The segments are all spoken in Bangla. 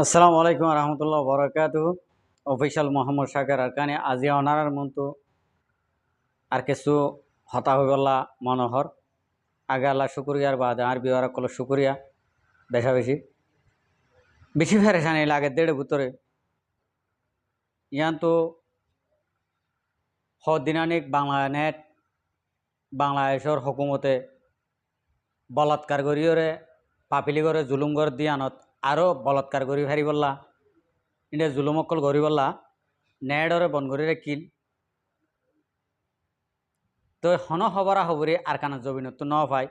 আসসালামু আলাইকুম রহমতুল্লাহ বরকাত অফিসিয়াল মোহাম্মদ শাকের আরকানি আজি অনারার মতো আর কিছু হতা হয়ে গলা মনোহর আগে আল্লাহ শুক্রিয়ার বাদ আর বিহার কল শুক্রিয়া বেশা বেশি বেশি ফেরেশানি লাগে দেড় ভিতরে ইয়ান তো দিনানিক বাংলা নেট বাংলাদেশের হকুমতে বলাৎকার করিওরে পাপিলি করে জুলুম করে দিয়ানত আরও বলাৎকার করি ফেরি বললা ইন্ডিয়া জুলুম অকল করি বললা নেডরে বন করি কিল তো হন হবরা হবরি আর কানা জবিন তো ন পাই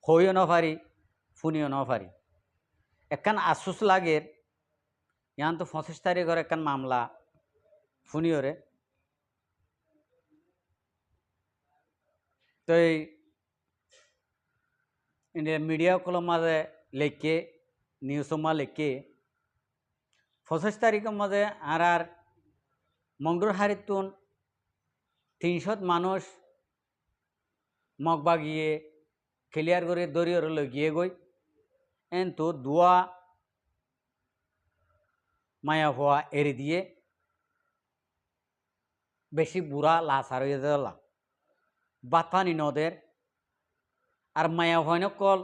হইও ন পারি ফুনিও ন পারি একখান আশুস লাগের ইয়ান তো 25 তারিখের একখান মামলা ফুনিওরে তো এই ইন্ডিয়া মিডিয়া কলম মাঝে লেখকে নিউজ মা লেখকে 25 তারিখের মাঝে আর মংডুর হারিতুন 300 মানুষ মগবা গিয়ে ক্লিয়ার করে দরিয়র গিয়ে গই তো দুয়া মায়া হওয়া এড়ে দিয়ে বেশি বুড়া লাসার হয়ে দিলা বাতানি নদের আর মায়া হয় কল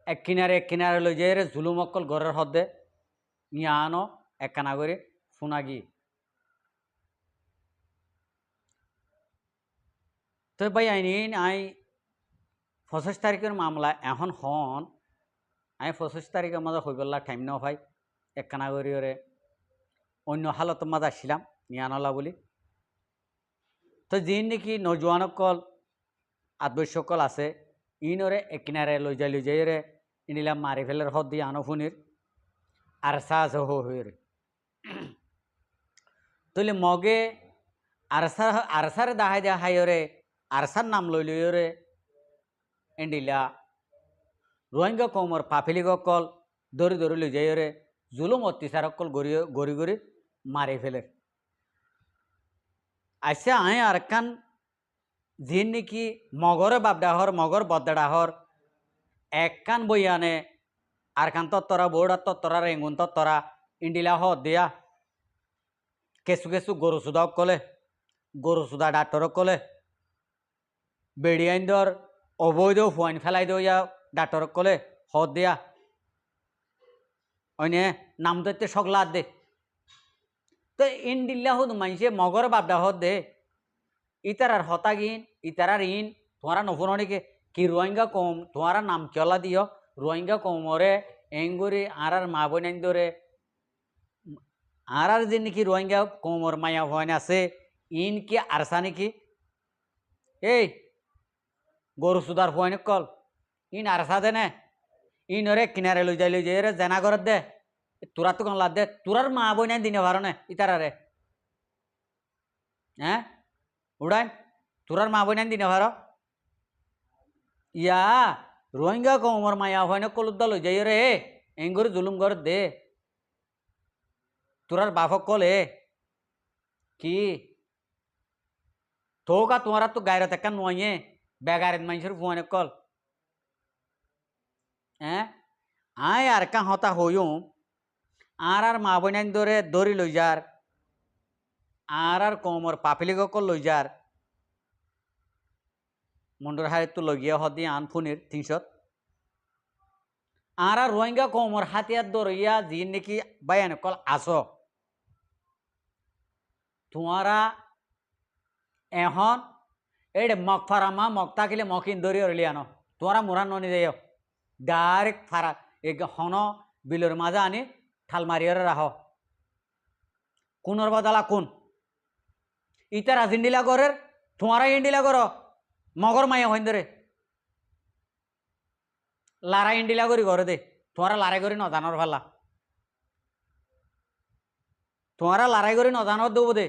এক কিনারে লই যে জুলুম অকল ঘরের হদ্দে নিয়ে আনো একখানা করে শোনা গিয়ে তো ভাই আই 25 তারিখের মামলা এখন হন আমি 25 তারিখের মাঝে হয়ে গেলা টাইম ন ভাই একখানা করে ওরে অন্য হালত মাঝে আসছিলাম নিয়ে আনলা বলি তো যিনি নাকি নজওয়ানকল আদবশ্যকল আছে ইনরে একনারে লই যাই রে ইনিলাম মারি ফেলের হদ দিয়ে আনো ফুনির আর সাজ হয়ে রে তলে মগে আরসারে দাহাই দেখাই রে আরসার নাম লই রে এন্ডিলা রোহিঙ্গা কমর পাফিলি কল দৌড়ি লই যাই রে জুলুম অত্যাচার কল গড়ি গড়ি মারি ফেলের আচ্ছা আয় আর কান যিন নাকি মগরে বাপডাহর মগর বদ্দাডাহর এক কান বই আনে আর কান তত্তরা বোর্ডার তত্তরা রেঙ্গুন তত্তরা ইন্ডিলা হ দিয়া কেসু গরু সুদা কলে গরু সুদা ডাক্তর কলে বেড়ি আইন দর অবৈধ ফুয়াইন ফেলাই দিয়া ডাক্তর কলে হ দিয়া অনে নাম দৈতে সকলা দে তো ইন্ডিল্লা হদ মাইসে মগর বাপডা হদ দে ইতারার হতাগিন ইতারার ইন তোমারা নফুনকে কি রোহিঙ্গা কম তোমারা নাম চলা দিও রোহিঙ্গা কমরে এঙ্গুরি আর মা বোন ধরে আর যে নাকি রোহিঙ্গা কমর মায়া ভয়ন আছে ইন কি আরসা নাকি এই গরু সুদার ভয়ন কল ইন আরসা দে নে ইনরে কিনারে লই যাই রে জেনা ঘরত দে তোরা তো কোন লাদ দে তোরার মা বোন দিনে ভার নে ইতারারে হ্যাঁ উড়াই তোরার মা বোন দিনে ভার ইয়া রোহিঙ্গা কমর মায়া হয় কলুদ্দা লই যাই রে এঙ্গুরি জুলুম ঘর দে তোরার বাপক কলে কি তোকা তোমার তো গায়রত একটা নয় বেগারেত মানুষের ফুয়ানে কল হ্যাঁ আয় আর কা হতা হইও আর মা বোনাইন ধরে দড়ি লই যার আর কমর পাপিলি কল লই যার মন্ডর হারে তো লগিয়া হদি আন ফুনির 300 আর রোহিঙ্গা কমর হাতিয়ার দরিয়া যি নাকি বায়ান কল আস তোমারা এখন এই মগ ফারামা মগ থাকিলে মকিন দরি অরলি আনো তোমরা মোরা ননি যাই ডাইরেক্ট ফারা এই হন বিলের মাঝে আনি ঠাল মারিয়ারে রাহ কোনর বদলা কোন ইতারা ইন্ডিলা করের তোমারা ইন্ডিলা কর মগর মাইয়া হইন ধরে লারা ইন্ডিলা করি ঘরে দে তোমারা লারাই করি নজানোর ভালা তোমারা লারাই করি নজানোর দেবো দে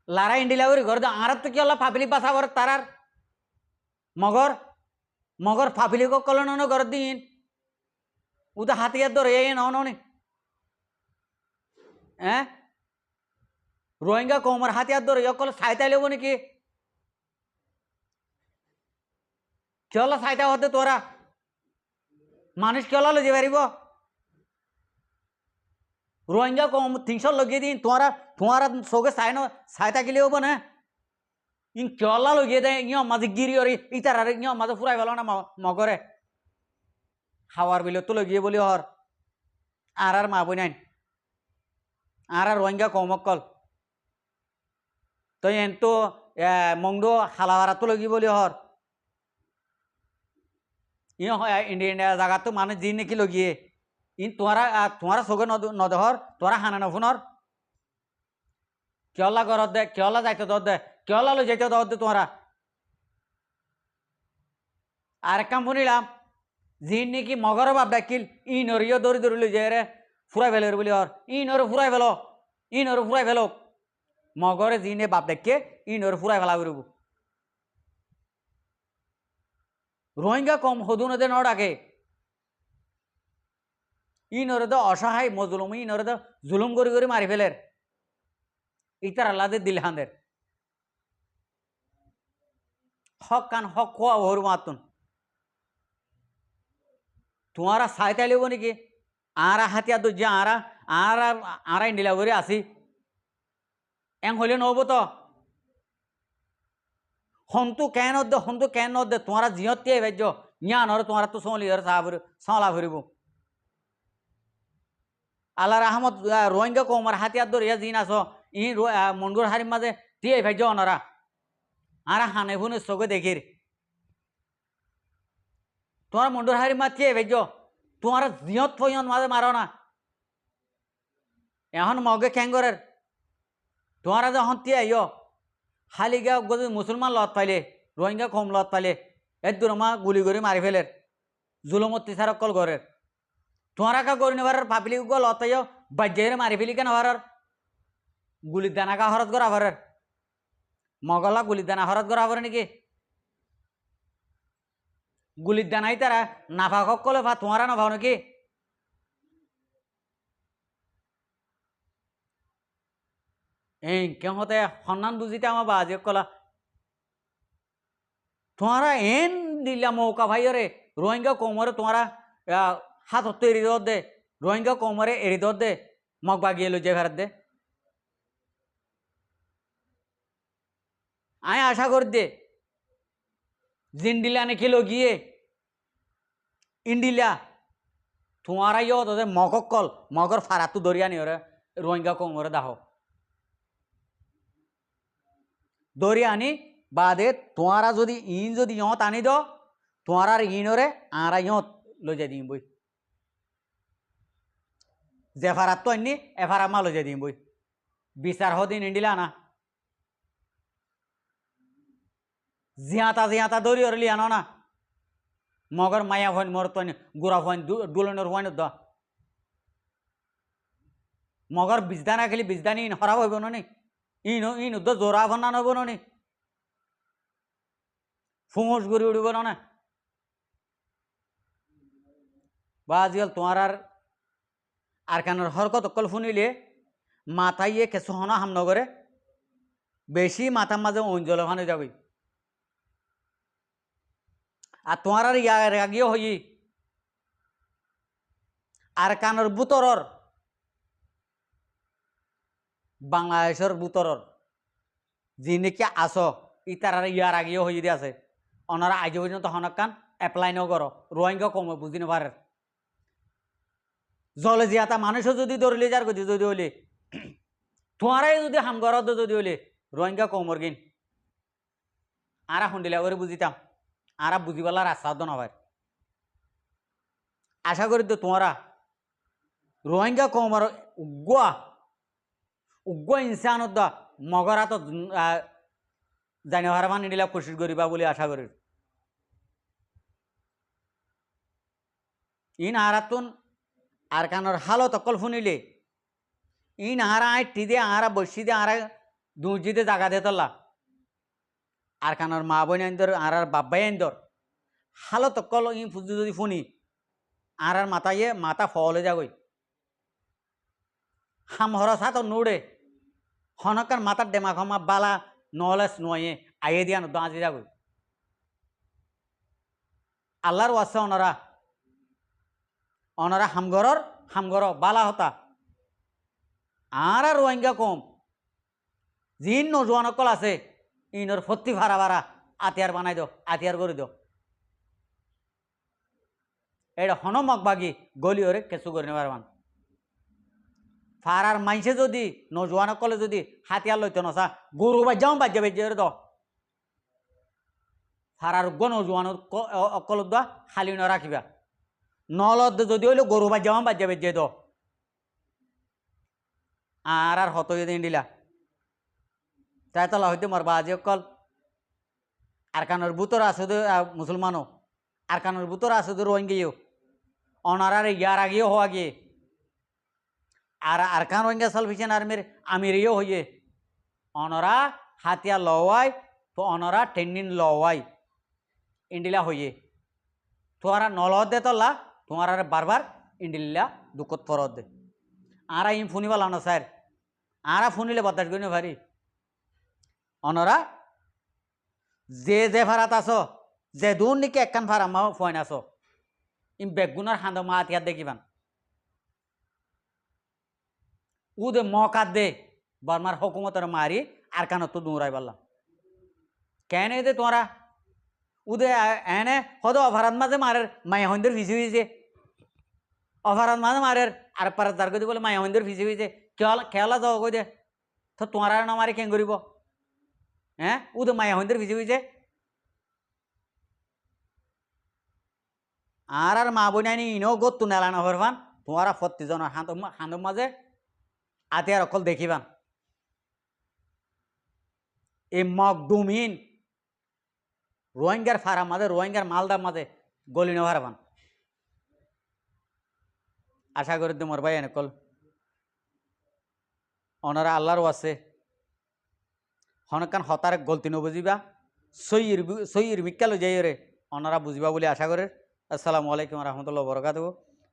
লারা ইন্ডিলা করি ঘরে দে আর তো কি হল ফাফিলি বাসা ঘর তারার মগর মগর ফাফিলি কল ন ঘর দিন উদা হাতিয়ার ধরে এই নি হ্যাঁ রোহিঙ্গা কমর হাতিয়ার ধরে কল সাইতাই লেব নাকি কি হল সাইতা হতে তোরা মানুষ কেলা লজে পারিব রোহিঙ্গা কম 300 লगिए দিন তোমারা চোখে চাই থাকিলে হব না ইন কেলা লगिए দে ইয় মাঝে গিরি অরি ইতার আর ইয় মাঝে ফুরাই পেল না মগরে খাওয়ার বিলে তো লगिए বলি হর আর মা বই নাই আর রোহিঙ্গা কমকল তো এন তো মংডো হালাওয়ারা তো লগি বলি হর ইয় ইন্ডিয়া জায়গা তো মানে যি নাকি লগিয়ে ইন তোমারা চোখে নদহর তোরা হানা নফুনর কেলা ঘরত দে কেলা যাইতে দর দে কেলা লো যাইতে দর দে তোরা আর কাম শুনিলাম যি নাকি মগর বাপ ডাকিল ইনরিও দৌড়ি দৌড়ি লৈ যায় রে ফুরাই ফেলে বলি হর ইনর ফুরাই ফেলো মগরে যি নে বাপ ডাকে ইনর ফুরাই ফেলা করব রোহিঙ্গা কম হদুনদে ন ডাকে ইনরে তো অসহায় মজলুম ইনরে তো জুলুম করে মারি ফেলের ইতার আল্লাদের দিল হাঁদের হক কান হক খোয়া হরু মাতুন তোমারা সাইতে লিব নাকি আরা হাতিয়া তো যে আরাই নীলা করে আসি এং হইলে নহব তো হন্তু কেন দে তোমারা জিহত কে ভেজ ইয়া নর তোমারা তো সলা ভরিব আল্লাহর আহমদ রোহিঙ্গা কমার হাতিয়ার ধরিয়া জিন আস ই মন্ডুর হারির মাঝে টিয়ে ভেজ অনরা আর হানে ফুনে চোখে দেখির তোমার মন্ডুর হারির মা টিয়ে ভেজ তোমার জিহত ফইন মাঝে মারো না এখন মগে খেঙ্গরের তোমারা যখন টিয়ে আইয় খালি গা মুসলমান লত পাইলে রোহিঙ্গা কম লত পাইলে এর দুরমা গুলি করে মারি ফেলের জুলুমত তিসার অকল ঘরের তোমারা কা করি নেবার ভাবিলি গো লত পাইয় বাজ্যের মারি ফেলি কেন ভারার গুলির দানা কা হরত করা ভারের মগলা গুলির দানা হরত করা ভারে নাকি গুলির দানাই তারা নাফা সকলে ভা তোমারা নভাও নাকি এই কেহতে সন্ধান বুঝিতে আমার বাজে কলা তোমারা এন দিলা মৌকা ভাইরে রোহিঙ্গা কমরে তোমারা হাত হতো এড়ি দর দে রোহিঙ্গা কমরে এড়ি দর দে মগ বাগিয়ে লো যে ফেরত দে আমি আশা করি দে জিন্ডিলা নাকি লগিয়ে ইন্ডিলা তোমারা ইয় তোদের মগকল মগর ফারাতু দরিয়া নি ওরে রোহিঙ্গা কমরে দাহ দরিয়া আনি বাদে তোমারা যদি ইয়ত আনি দ তোমার ইনরে আরা ইয়ত লৈ যাই দিম বই যে ফারাত তো আনি এফারা মা লৈ যাই দিম বই বিচার হদিন ইন্ডিলা না জিয়াতা দরি ওর লিয়ানো না মগর মায়া হইন মর তো গুড়া হইন দুলনের হইন দ মগর বিজদানা খেলি বিজদানি ইন হরাব হইব নি ইন উদ্দ জোরা ভন্না নব নি ফুঙস ঘুরি উড়িব না বা আজিকাল তোমার আর কানের হরকত অকল শুনিলে মাথাইয়ে কেঁচু হনা হামনগরে বেশি মাথার মাঝে অঞ্জল ওখানে যাবি আর তোমার রাগিও হই আর কানের বুতরর বাংলাদেশের বুতরর যি নাকি আস ইতার ইয়ার আগেও হয়ে দিয়ে আছে ওনারা আজ পর্যন্ত হনকান এপ্লাই ন করো রোহিঙ্গা কমে বুঝি নেবার জলে জিয়াতা মানুষও যদি ধরলে যার গতি যদি হলে তোমারাই যদি হামগর যদি হলে রোহিঙ্গা কমর গিন আরা শুনিলা করে বুঝিতাম আরা বুঝিবার রাস্তা তো নয় আশা করি তো তোমারা রোহিঙ্গা কমর উগ্র ইনসান মগরা তো জানি হারা মান নিলা কোশিশ করিবা বলে আশা করি ইন আরাতুন আর কানোর হালত অকল শুনিলে ইন আরা আই টিদে আরা বসি দে আরা দুজিতে জাগা দে তল্লা আর কানোর মা বোন আইন্দর আর বাব্বাই আইন্দর হালত অকল ইন ফুজি যদি শুনি আর মাথা ফলে যাগই হাম হরসা তো নোড়ে হনকার মাথার ডেমা খমা বালা নলেজ নয়ে আইয়ে দিয়া নো দাঁজি যাগই আল্লাহর ওয়াসা ওনারা অনারা হামগর বালা হতা আর রোহিঙ্গা কম জিন নজওয়ান অকল আছে ইনর ফত্তি ভাড়া ভাড়া আতিয়ার বানাই দো আতিয়ার করে দো এটা হনমক বাগি গলি ওরে কেঁচু করে নেবার মান ফারার মাইসে যদি নজওয়ান অকলে যদি হাতিয়ার লইতে নসা গরু বাজ্যাও বাজ্যা বেজ্যে দ ফারার গ নজওয়ান অকল দা খালি ন রাখিবা নলদ যদি হইলো গরু বাজ্যাও বাজ্যা বেজ্যে দ আর হত দিন দিলা তাই তলা হইতে মরবা আজি অকল আর কানোর বুতর আছে মুসলমানও আর কানোর বুতর আছে রোহিঙ্গিও অনারার ইয়ার আগেও হওয়া গিয়ে আর আরকান রোহিঙ্গা সালভেশন আর্মির আমিরিও হইয়ে অনরা হাতিয়া লওয়াই তো অনরা টেন্ডিন লওয়াই ইন্ডিলা হইয়ে তোরা নলদ দে তলা তোমার বারবার ইন্ডিলা দুঃখত ফরত দে আরা ইম ফুনিবালা না স্যার আরা ফুনিলে বদাস করি না ভারি অনরা যে ভাড়াত আছো যে দূর নাকি একখান ভাড়া মা ফয়ন আছো ইম বেগুনার হাঁদ মা হাতিয়ার দেখিবান উদে মকাত দে বর্মার হকুমতের মারি আর কান তো দৌড়াই পারলাম কেন দে তোরা উদে এনে হদ অভারাত মাঝে মারের মায়া হইন্দের ফিসি হয়েছে অভারাত মাঝে মারের আর পারাত দার করে বলে মায়া হইন্দের ফিসি হয়েছে খেলা যাও কই দে তো তোরা না মারি কেন করিব হ্যাঁ উদে মায়া হইন্দের ফিসি হয়েছে আর মা বইনাইনি ইনো গত্তু নেলা না ভরবান তোমারা প্রতিজন হাঁদ মাঝে আতিয়ার অকল দেখিবান এই মকদুমহীন রোহিঙ্গার ফারার মাঝে রোহিঙ্গার মালদার মাঝে গলি না হারবান আশা করি তোমার ভাই এনেকল অনারা আল্লাহরও আছে হনকান হতার গলতি নবুঝিবা সইয়ের বিকাল যাই রে অনারা বুঝিবা বলে আশা করে আসসালামু আলাইকুম রহমতুল্লাহ বরকাত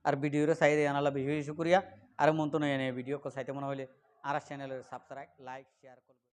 আর ভিডিওরে চাই দিয়ে আনালা বেশি বেশি শুক্রিয়া আর মন তো নয় ভিডিও চাইতে মনে হলে আর চ্যানেলের সাবস্ক্রাইব লাইক শেয়ার করবে।